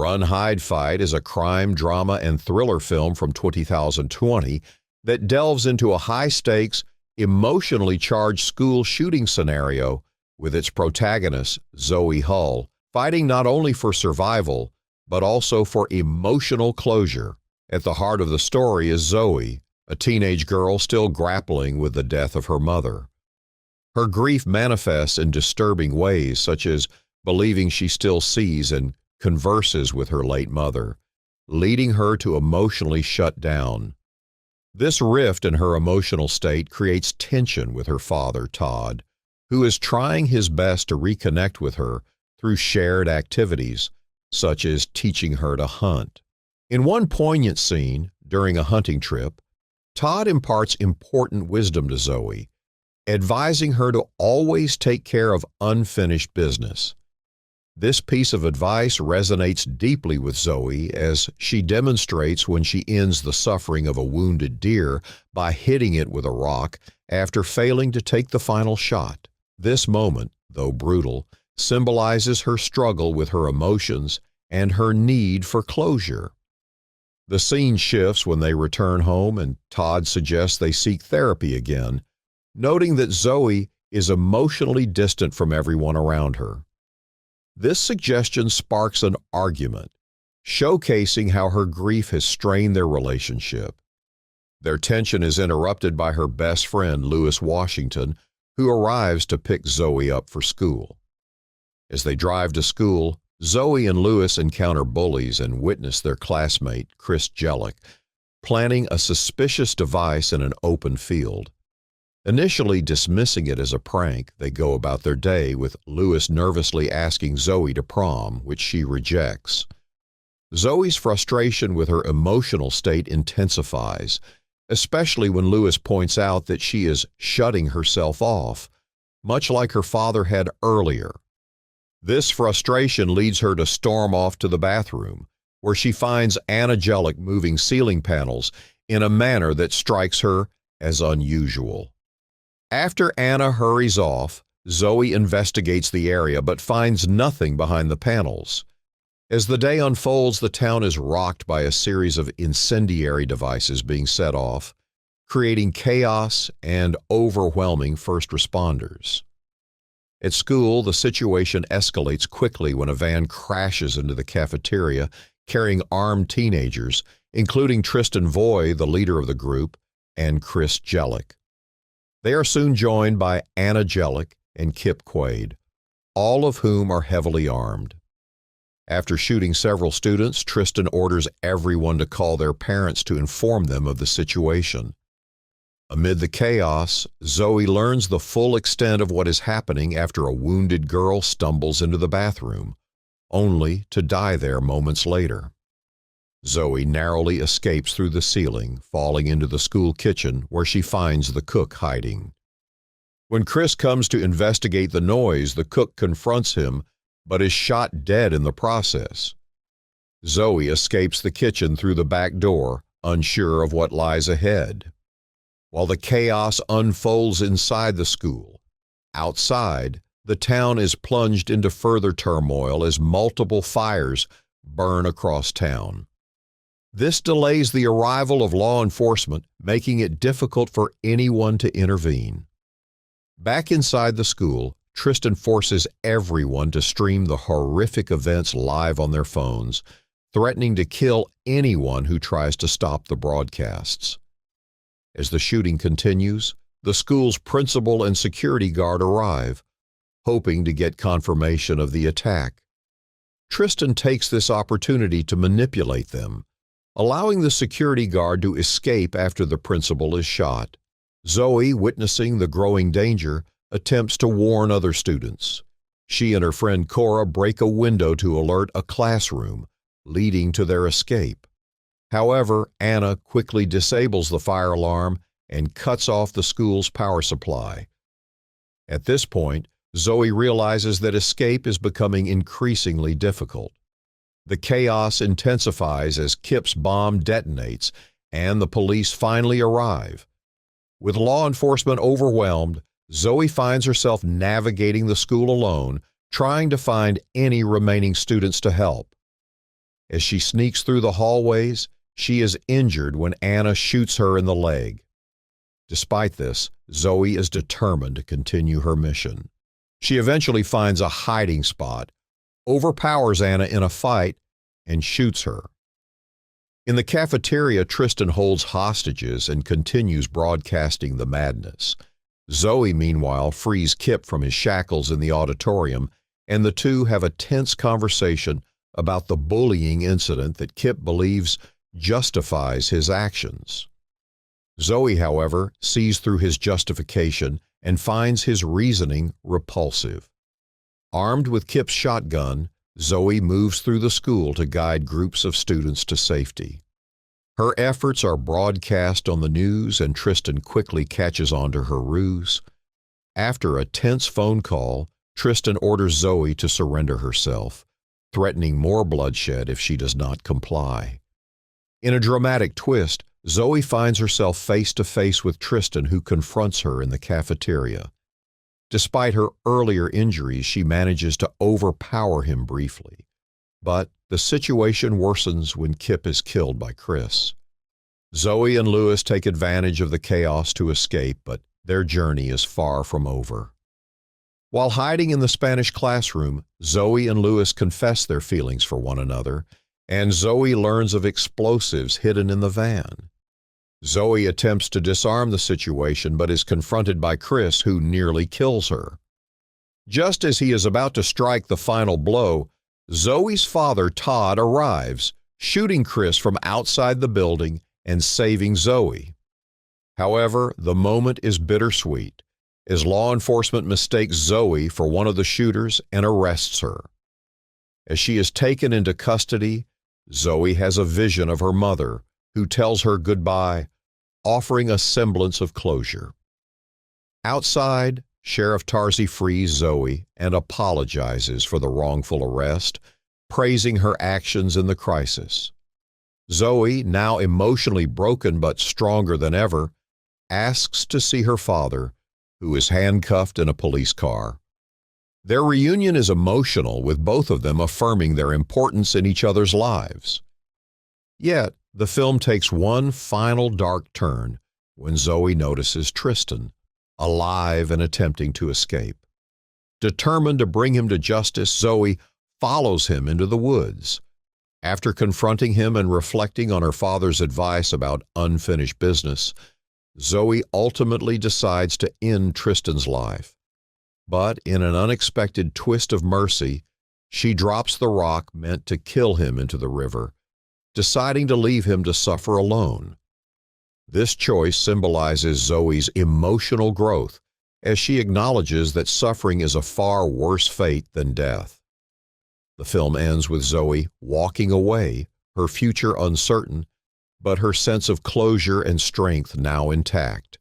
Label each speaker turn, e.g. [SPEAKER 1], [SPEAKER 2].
[SPEAKER 1] Run, Hide, Fight is a crime, drama, and thriller film from 2020 that delves into a high-stakes, emotionally charged school shooting scenario with its protagonist, Zoe Hull, fighting not only for survival, but also for emotional closure. At the heart of the story is Zoe, a teenage girl still grappling with the death of her mother. Her grief manifests in disturbing ways, such as believing she still sees and converses with her late mother, leading her to emotionally shut down. This rift in her emotional state creates tension with her father, Todd, who is trying his best to reconnect with her through shared activities, such as teaching her to hunt. In one poignant scene during a hunting trip, Todd imparts important wisdom to Zoe, advising her to always take care of unfinished business. This piece of advice resonates deeply with Zoe as she demonstrates when she ends the suffering of a wounded deer by hitting it with a rock after failing to take the final shot. This moment, though brutal, symbolizes her struggle with her emotions and her need for closure. The scene shifts when they return home and Todd suggests they seek therapy again, noting that Zoe is emotionally distant from everyone around her. This suggestion sparks an argument, showcasing how her grief has strained their relationship. Their tension is interrupted by her best friend, Lewis Washington, who arrives to pick Zoe up for school. As they drive to school, Zoe and Lewis encounter bullies and witness their classmate, Chris Jellick, planning a suspicious device in an open field. Initially dismissing it as a prank, they go about their day with Lewis nervously asking Zoe to prom, which she rejects. Zoe's frustration with her emotional state intensifies, especially when Lewis points out that she is shutting herself off, much like her father had earlier. This frustration leads her to storm off to the bathroom, where she finds Anna Jellick moving ceiling panels in a manner that strikes her as unusual. After Anna hurries off, Zoe investigates the area but finds nothing behind the panels. As the day unfolds, the town is rocked by a series of incendiary devices being set off, creating chaos and overwhelming first responders. At school, the situation escalates quickly when a van crashes into the cafeteria carrying armed teenagers, including Tristan Voy, the leader of the group, and Chris Jellick. They are soon joined by Anna Jellick and Kip Quaid, all of whom are heavily armed. After shooting several students, Tristan orders everyone to call their parents to inform them of the situation. Amid the chaos, Zoe learns the full extent of what is happening after a wounded girl stumbles into the bathroom, only to die there moments later. Zoe narrowly escapes through the ceiling, falling into the school kitchen where she finds the cook hiding. When Chris comes to investigate the noise, the cook confronts him but is shot dead in the process. Zoe escapes the kitchen through the back door, unsure of what lies ahead. While the chaos unfolds inside the school, outside, the town is plunged into further turmoil as multiple fires burn across town. This delays the arrival of law enforcement, making it difficult for anyone to intervene. Back inside the school, Tristan forces everyone to stream the horrific events live on their phones, threatening to kill anyone who tries to stop the broadcasts. As the shooting continues, the school's principal and security guard arrive, hoping to get confirmation of the attack. Tristan takes this opportunity to manipulate them, allowing the security guard to escape after the principal is shot. Zoe, witnessing the growing danger, attempts to warn other students. She and her friend Cora break a window to alert a classroom, leading to their escape. However, Anna quickly disables the fire alarm and cuts off the school's power supply. At this point, Zoe realizes that escape is becoming increasingly difficult. The chaos intensifies as Kip's bomb detonates and the police finally arrive. With law enforcement overwhelmed, Zoe finds herself navigating the school alone, trying to find any remaining students to help. As she sneaks through the hallways, she is injured when Anna shoots her in the leg. Despite this, Zoe is determined to continue her mission. She eventually finds a hiding spot, overpowers Anna in a fight, and shoots her. In the cafeteria, Tristan holds hostages and continues broadcasting the madness. Zoe, meanwhile, frees Kip from his shackles in the auditorium, and the two have a tense conversation about the bullying incident that Kip believes justifies his actions. Zoe, however, sees through his justification and finds his reasoning repulsive. Armed with Kip's shotgun, Zoe moves through the school to guide groups of students to safety. Her efforts are broadcast on the news, and Tristan quickly catches on to her ruse. After a tense phone call, Tristan orders Zoe to surrender herself, threatening more bloodshed if she does not comply. In a dramatic twist, Zoe finds herself face to face with Tristan, who confronts her in the cafeteria. Despite her earlier injuries, she manages to overpower him briefly. But the situation worsens when Kip is killed by Chris. Zoe and Lewis take advantage of the chaos to escape, but their journey is far from over. While hiding in the Spanish classroom, Zoe and Lewis confess their feelings for one another, and Zoe learns of explosives hidden in the van. Zoe attempts to disarm the situation but is confronted by Chris, who nearly kills her. Just as he is about to strike the final blow, Zoe's father, Todd, arrives, shooting Chris from outside the building and saving Zoe. However, the moment is bittersweet, as law enforcement mistakes Zoe for one of the shooters and arrests her. As she is taken into custody, Zoe has a vision of her mother, who tells her goodbye, offering a semblance of closure. Outside, Sheriff Tarzi frees Zoe and apologizes for the wrongful arrest, praising her actions in the crisis. Zoe, now emotionally broken but stronger than ever, asks to see her father, who is handcuffed in a police car. Their reunion is emotional, with both of them affirming their importance in each other's lives. Yet, the film takes one final dark turn when Zoe notices Tristan, alive and attempting to escape. Determined to bring him to justice, Zoe follows him into the woods. After confronting him and reflecting on her father's advice about unfinished business, Zoe ultimately decides to end Tristan's life. But in an unexpected twist of mercy, she drops the rock meant to kill him into the river, deciding to leave him to suffer alone. This choice symbolizes Zoe's emotional growth, as she acknowledges that suffering is a far worse fate than death. The film ends with Zoe walking away, her future uncertain, but her sense of closure and strength now intact.